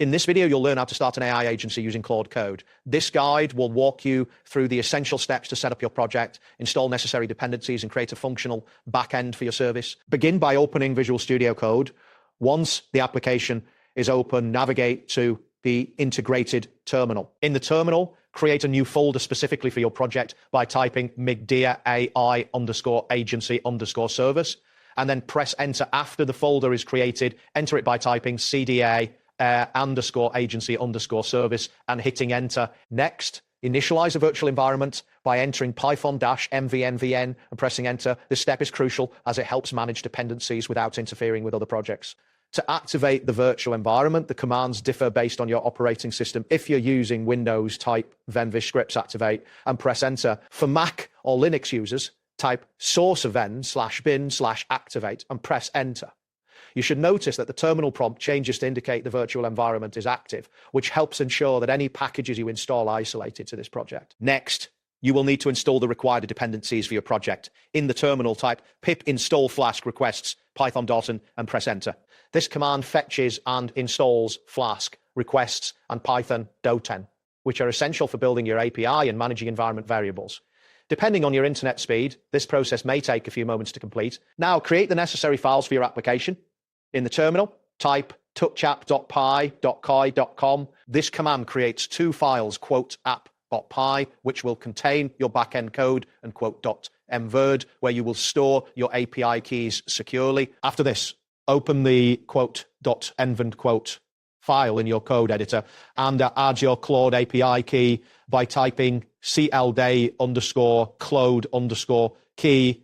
In this video, you'll learn how to start an AI agency using Claude Code. This guide will walk you through the essential steps to set up your project, install necessary dependencies, and create a functional backend for your service. Begin by opening Visual Studio Code. Once the application is open, navigate to the integrated terminal. In the terminal, create a new folder specifically for your project by typing migdia AI _agency _service, and then press enter after the folder is created. Enter it by typing CDA _agency _service and hitting enter. Next, initialize a virtual environment by entering python-mvnvn and pressing enter. This step is crucial as it helps manage dependencies without interfering with other projects. To activate the virtual environment, the commands differ based on your operating system. If you're using Windows, type venv scripts activate and press enter. For Mac or Linux users, type sourceven/bin/activate and press enter. You should notice that the terminal prompt changes to indicate the virtual environment is active, which helps ensure that any packages you install are isolated to this project. Next, you will need to install the required dependencies for your project. In the terminal, type pip install flask requests python dot and press enter. This command fetches and installs Flask, requests, and Python doten, which are essential for building your API and managing environment variables. Depending on your internet speed, this process may take a few moments to complete. Now, create the necessary files for your application. In the terminal, type tuckchap.py.kai.com. This command creates two files, app.py, which will contain your backend code, and .mverd, where you will store your API keys securely. After this, open the .env file in your code editor and add your Claude API key by typing clday _Claude _key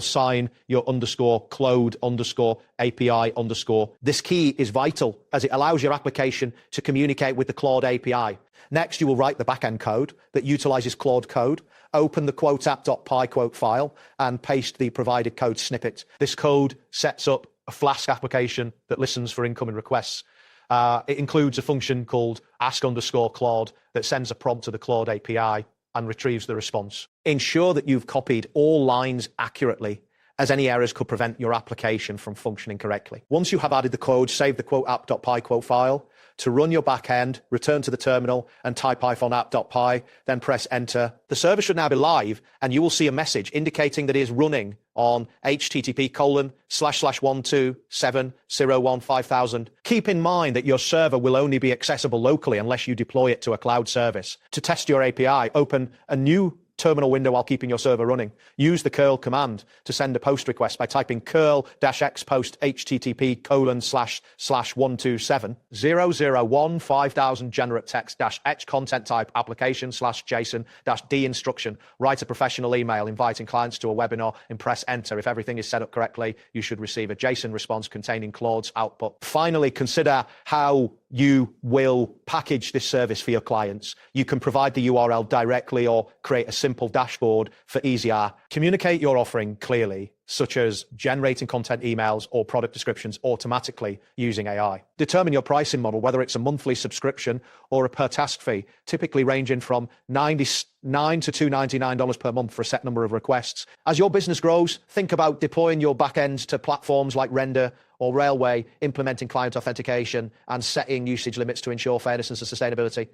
=sign your _Claude API _. This key is vital as it allows your application to communicate with the Claude API. Next, you will write the backend code that utilizes Claude Code. Open the app.py file and paste the provided code snippet. This code sets up a Flask application that listens for incoming requests. It includes a function called ask_Claude that sends a prompt to the Claude API and retrieves the response. Ensure that you've copied all lines accurately, as any errors could prevent your application from functioning correctly. Once you have added the code, save the app.py file. To run your backend, return to the terminal and type python app.py, then press enter. The server should now be live, and you will see a message indicating that it is running on http://127.0.1.5000. Keep in mind that your server will only be accessible locally unless you deploy it to a cloud service. To test your API, open a new terminal window while keeping your server running. Use the curl command to send a post request by typing curl-x post http://127.0.0.1.5000 generate text-h content type application/JSON-D instruction. Write a professional email inviting clients to a webinar and press enter. If everything is set up correctly, you should receive a JSON response containing Claude's output. Finally, consider how you will package this service for your clients. You can provide the URL directly or create a simple dashboard for easier. Communicate your offering clearly, such as generating content emails or product descriptions automatically using AI. Determine your pricing model, whether it's a monthly subscription or a per task fee, typically ranging from $99 to $299 per month for a set number of requests. As your business grows, think about deploying your backend to platforms like Render or Railway, implementing client authentication and setting usage limits to ensure fairness and sustainability.